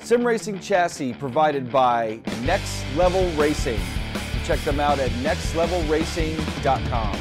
sim racing chassis provided by Next Level Racing. Check them out at nextlevelracing.com.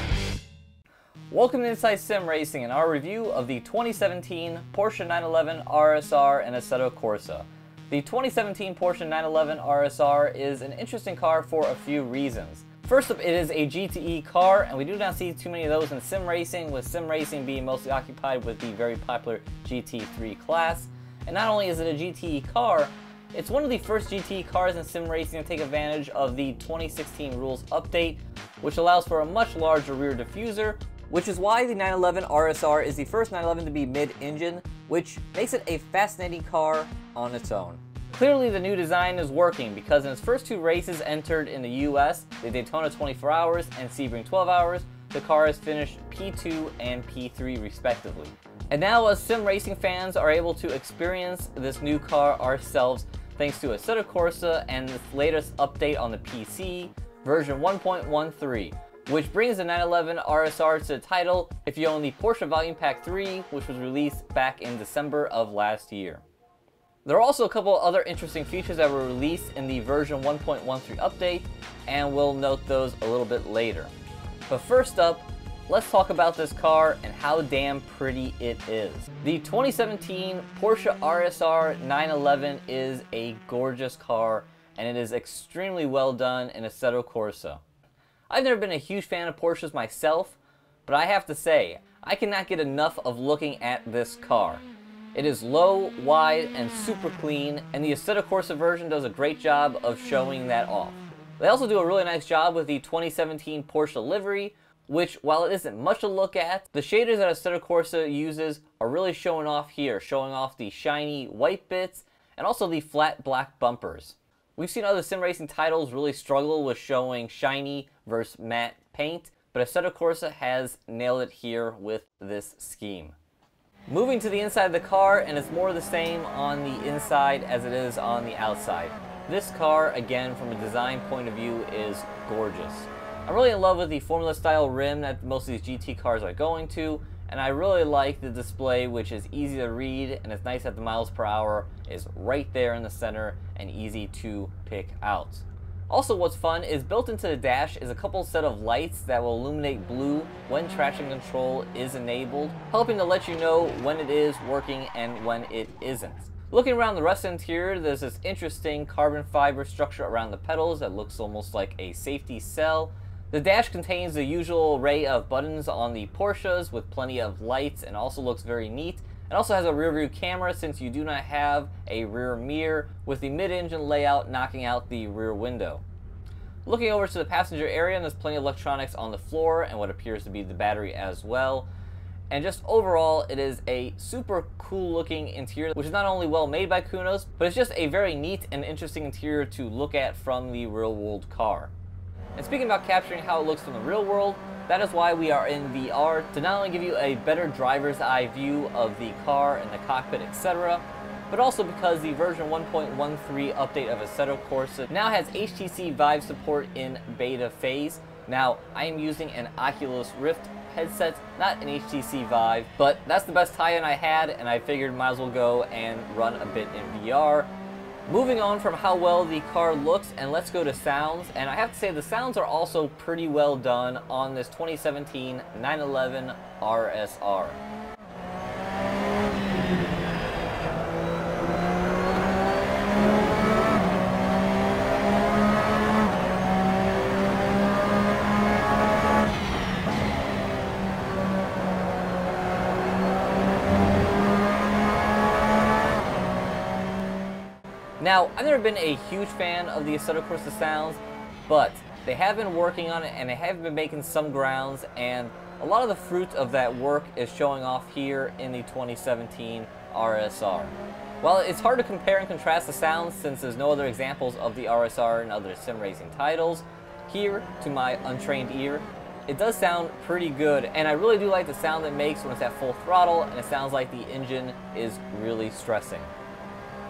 Welcome to Inside Sim Racing and our review of the 2017 Porsche 911 RSR and Assetto Corsa. The 2017 Porsche 911 RSR is an interesting car for a few reasons. First up, it is a GTE car, and we do not see too many of those in sim racing, with sim racing being mostly occupied with the very popular GT3 class. And not only is it a GTE car, it's one of the first GTE cars in sim racing to take advantage of the 2016 rules update, which allows for a much larger rear diffuser, which is why the 911 RSR is the first 911 to be mid-engine, which makes it a fascinating car on its own. Clearly the new design is working, because in its first two races entered in the US, the Daytona 24 Hours and Sebring 12 Hours, the car has finished P2 and P3 respectively. And now us sim racing fans are able to experience this new car ourselves thanks to Assetto Corsa and the latest update on the PC, version 1.13, which brings the 911 RSR to the title if you own the Porsche Volume III, which was released back in December of last year. There are also a couple other interesting features that were released in the version 1.13 update, and we'll note those a little bit later. But first up, let's talk about this car and how damn pretty it is. The 2017 Porsche RSR 911 is a gorgeous car, and it is extremely well done in Assetto Corsa. I've never been a huge fan of Porsches myself, but I have to say, I cannot get enough of looking at this car. It is low, wide, and super clean, and the Assetto Corsa version does a great job of showing that off. They also do a really nice job with the 2017 Porsche livery, which, while it isn't much to look at, the shaders that Assetto Corsa uses are really showing off here, showing off the shiny white bits, and also the flat black bumpers. We've seen other sim racing titles really struggle with showing shiny versus matte paint, but Assetto Corsa has nailed it here with this scheme. Moving to the inside of the car, and it's more the same on the inside as it is on the outside. This car, again, from a design point of view, is gorgeous. I'm really in love with the Formula style rim that most of these GT cars are going to, and I really like the display, which is easy to read, and it's nice that the miles per hour is right there in the center and easy to pick out. Also, what's fun is built into the dash is a couple set of lights that will illuminate blue when traction control is enabled, helping to let you know when it is working and when it isn't. Looking around the rest of the interior, there's this interesting carbon fiber structure around the pedals that looks almost like a safety cell. The dash contains the usual array of buttons on the Porsches with plenty of lights, and also looks very neat. It also has a rear view camera, since you do not have a rear mirror, with the mid-engine layout knocking out the rear window. Looking over to the passenger area, there's plenty of electronics on the floor and what appears to be the battery as well. And just overall, it is a super cool looking interior, which is not only well made by Kunos, but it's just a very neat and interesting interior to look at from the real world car. And speaking about capturing how it looks from the real world, that is why we are in VR, to not only give you a better driver's eye view of the car and the cockpit, etc., but also because the version 1.13 update of Assetto Corsa now has HTC Vive support in beta phase. Now, I am using an Oculus Rift headset, not an HTC Vive, but that's the best tie-in I had, and I figured might as well go and run a bit in VR. Moving on from how well the car looks, and let's go to sounds, and I have to say the sounds are also pretty well done on this 2017 911 RSR. Now, I've never been a huge fan of the Assetto Corsa sounds, but they have been working on it and they have been making some grounds, and a lot of the fruit of that work is showing off here in the 2017 RSR. While it's hard to compare and contrast the sounds since there's no other examples of the RSR in other sim racing titles, here, to my untrained ear, it does sound pretty good, and I really do like the sound it makes when it's at full throttle, and it sounds like the engine is really stressing.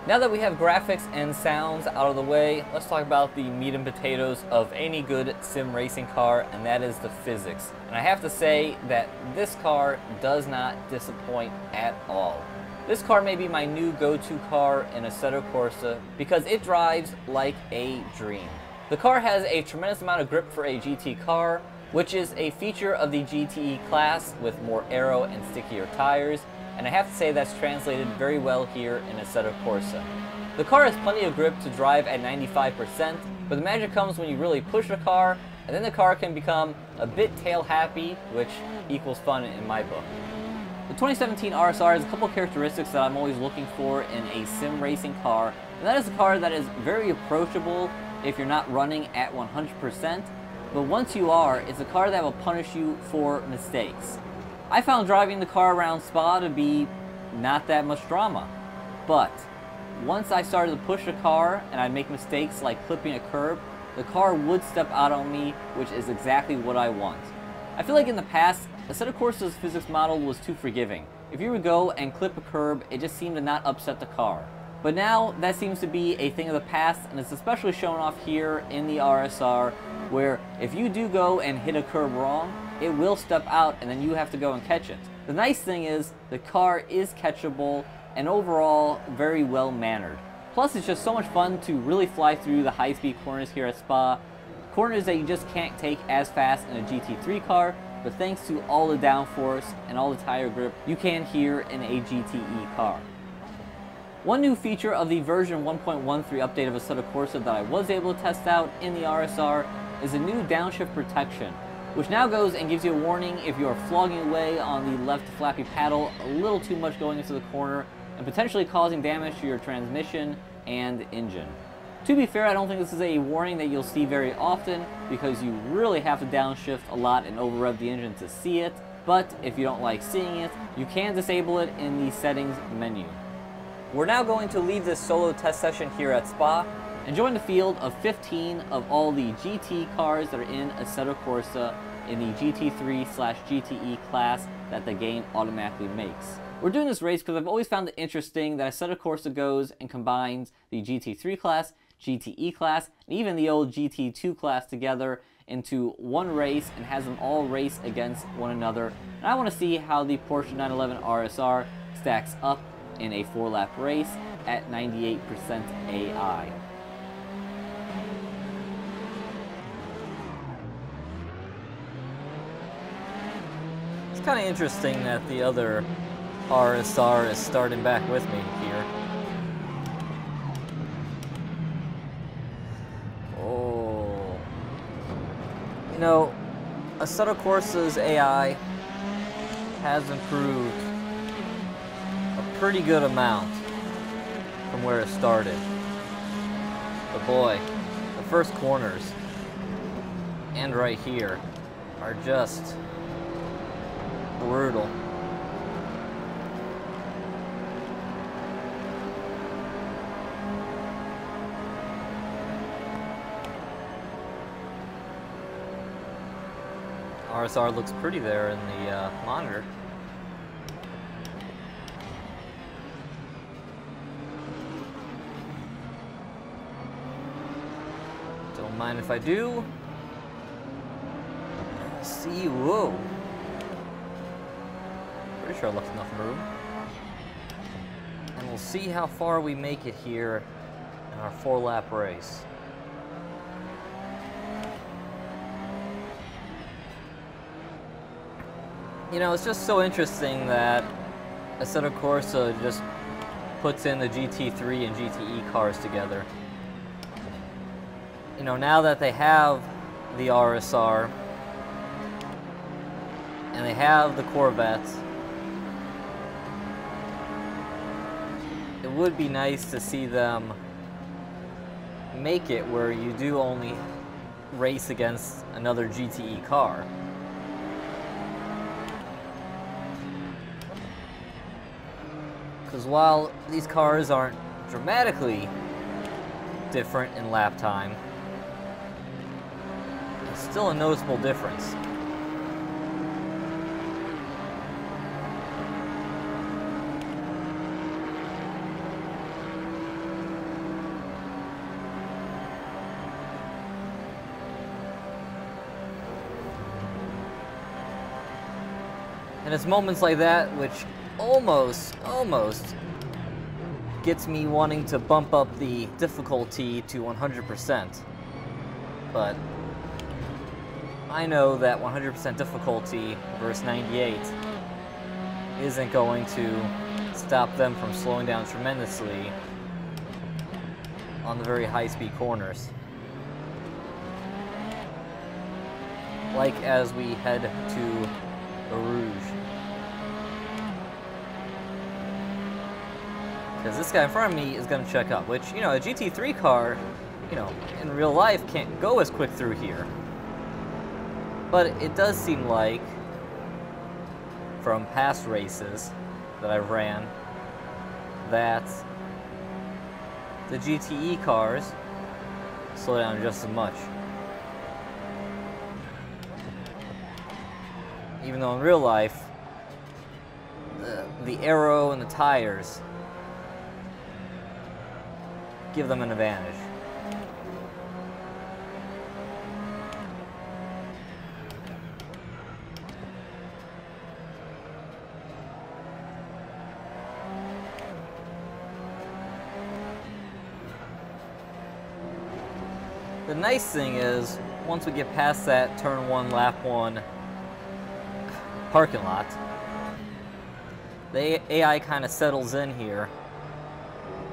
Now that we have graphics and sounds out of the way, let's talk about the meat and potatoes of any good sim racing car, and that is the physics. And I have to say that this car does not disappoint at all. This car may be my new go-to car in Assetto Corsa because it drives like a dream. The car has a tremendous amount of grip for a GT car, which is a feature of the GTE class with more aero and stickier tires, and I have to say that's translated very well here in Assetto Corsa. The car has plenty of grip to drive at 95%, but the magic comes when you really push the car, and then the car can become a bit tail happy, which equals fun in my book. The 2017 RSR has a couple characteristics that I'm always looking for in a sim racing car, and that is a car that is very approachable if you're not running at 100%, but once you are, it's a car that will punish you for mistakes. I found driving the car around Spa to be not that much drama, but once I started to push the car and I'd make mistakes like clipping a curb, the car would step out on me, which is exactly what I want. I feel like in the past, Assetto Corsa's physics model was too forgiving. If you would go and clip a curb, it just seemed to not upset the car. But now, that seems to be a thing of the past, and it's especially shown off here in the RSR, where if you do go and hit a curb wrong, it will step out and then you have to go and catch it. The nice thing is, the car is catchable and overall very well mannered. Plus, it's just so much fun to really fly through the high-speed corners here at Spa. Corners that you just can't take as fast in a GT3 car, but thanks to all the downforce and all the tire grip, you can here in a GTE car. One new feature of the version 1.13 update of Assetto Corsa that I was able to test out in the RSR is a new Downshift Protection, which now goes and gives you a warning if you are flogging away on the left flappy paddle a little too much going into the corner and potentially causing damage to your transmission and engine. To be fair, I don't think this is a warning that you'll see very often because you really have to downshift a lot and over rev the engine to see it, but if you don't like seeing it, you can disable it in the settings menu. We're now going to leave this solo test session here at Spa and join the field of 15 of all the GT cars that are in Assetto Corsa in the GT3/GTE class that the game automatically makes. We're doing this race because I've always found it interesting that Assetto Corsa goes and combines the GT3 class, GTE class, and even the old GT2 class together into one race and has them all race against one another. And I want to see how the Porsche 911 RSR stacks up in a 4-lap race at 98% AI. It's kind of interesting that the other RSR is starting back with me here. Oh. You know, Assetto Corsa's AI has improved a pretty good amount from where it started. But boy, the first corners and right here are just brutal. RSR looks pretty there in the monitor. Don't mind if I do. See, whoa. Pretty sure I left enough room. And we'll see how far we make it here in our 4-lap race. You know, it's just so interesting that Assetto Corsa just puts in the GT3 and GTE cars together. You know, now that they have the RSR and they have the Corvettes, it would be nice to see them make it where you do only race against another GTE car. Because while these cars aren't dramatically different in lap time, it's still a noticeable difference. And it's moments like that which almost gets me wanting to bump up the difficulty to 100%. But I know that 100% difficulty versus 98 isn't going to stop them from slowing down tremendously on the very high-speed corners. Like as we head to the Rouge. Because this guy in front of me is going to check up, which, you know, a GT3 car, you know, in real life can't go as quick through here. But it does seem like, from past races that I've ran, that the GTE cars slow down just as much. Even though in real life, the aero and the tires give them an advantage. The nice thing is, once we get past that turn 1, lap 1 parking lot, the AI kind of settles in here,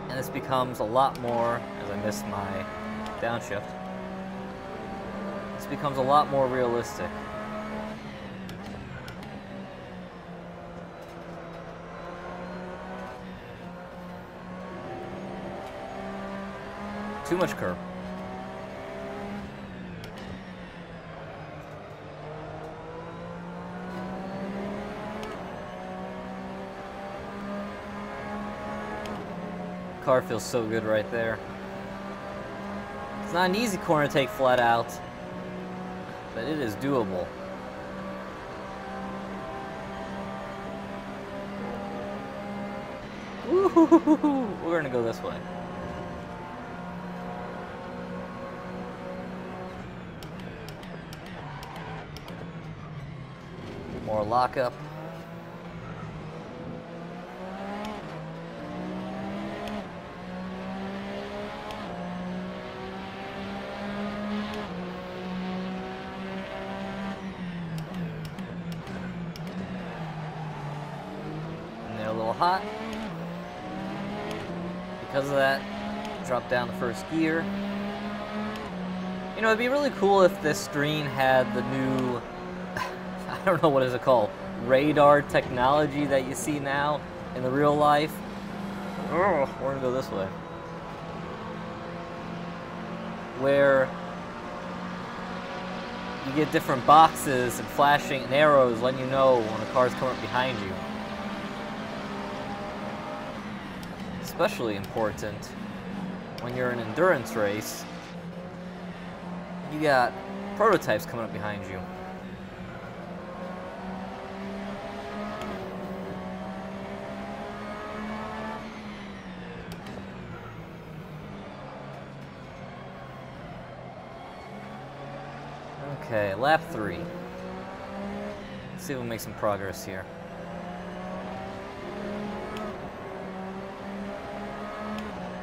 and this becomes a lot more, as I missed my downshift, this becomes a lot more realistic. Too much curb. Car feels so good right there. It's not an easy corner to take flat out, but it is doable. Woo-hoo-hoo-hoo. We're gonna go this way. More lockup. Hot. Because of that, drop down the first gear. You know, it'd be really cool if this screen had the new, I don't know what is it called, radar technology that you see now in the real life. Oh, we're gonna go this way. Where you get different boxes and flashing and arrows letting you know when a car's coming up behind you. Especially important when you're in an endurance race. You got prototypes coming up behind you. Okay, lap 3. Let's see if we'll make some progress here.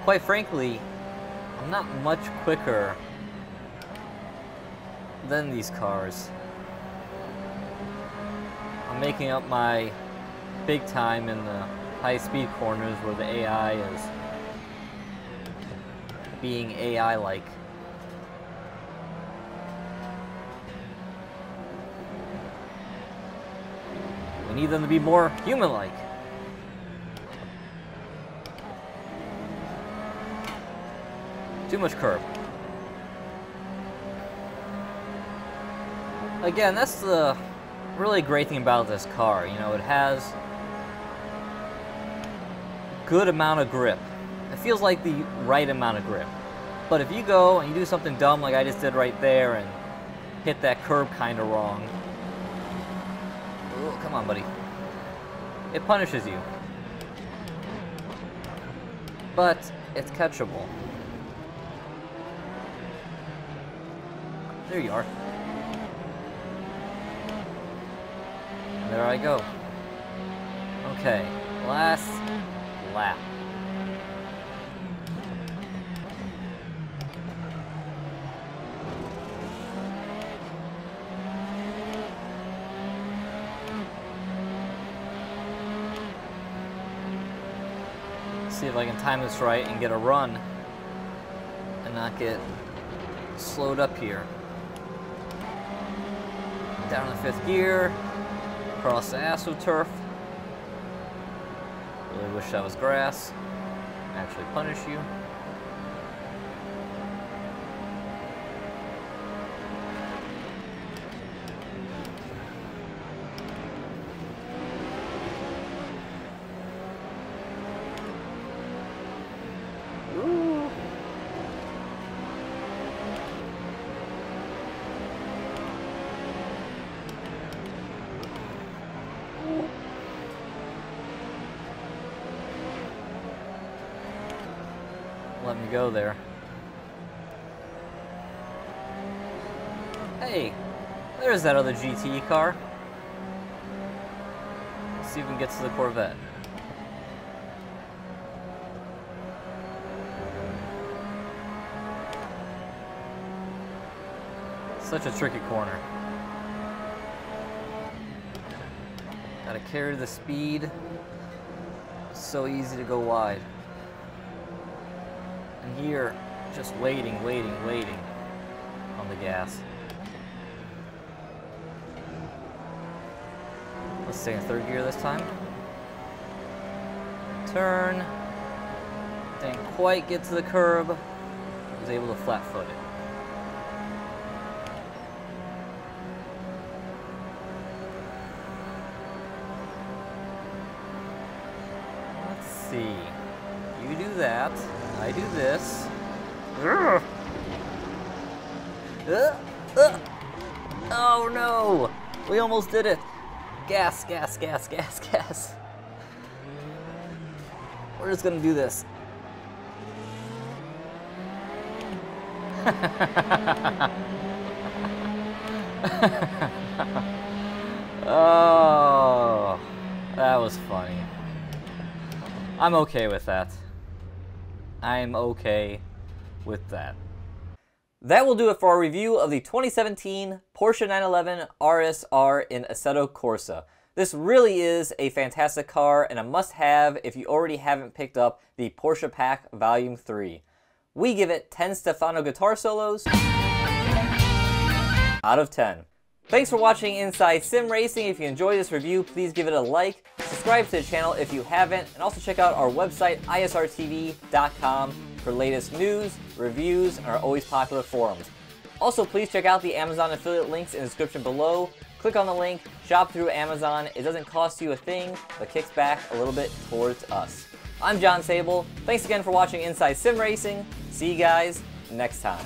Quite frankly, I'm not much quicker than these cars. I'm making up my big time in the high-speed corners where the AI is being AI-like. We need them to be more human-like. Too much curb. Again, that's the really great thing about this car. You know, it has good amount of grip. It feels like the right amount of grip. But if you go and you do something dumb like I just did right there and hit that curb kind of wrong, oh, come on, buddy. It punishes you. But it's catchable. There you are. And there I go. Okay, last lap. See if I can time this right and get a run and not get slowed up here. Down in 5th gear, across the AstroTurf. Really wish that was grass. Actually punish you. Ooh. Let me go there. Hey, there's that other GTE car. Let's see if we can get to the Corvette. Such a tricky corner. Gotta carry the speed. It's so easy to go wide. And here, just waiting on the gas. Let's stay in 3rd gear this time. Turn. Didn't quite get to the curb. Was able to flat foot it. Let's see. You do that. I do this. Oh no! We almost did it! Gas, gas, gas, gas, gas. We're just gonna do this. Oh, that was funny. I'm okay with that. I'm okay with that. That will do it for our review of the 2017 Porsche 911 RSR in Assetto Corsa. This really is a fantastic car and a must-have if you already haven't picked up the Porsche Pack Volume 3. We give it 10 Stefano guitar solos out of 10. Thanks for watching Inside Sim Racing. If you enjoyed this review, please give it a like, subscribe to the channel if you haven't, and also check out our website, isrtv.com, for latest news, reviews, and our always popular forums. Also, please check out the Amazon affiliate links in the description below. Click on the link, shop through Amazon. It doesn't cost you a thing, but kicks back a little bit towards us. I'm John Sable. Thanks again for watching Inside Sim Racing. See you guys next time.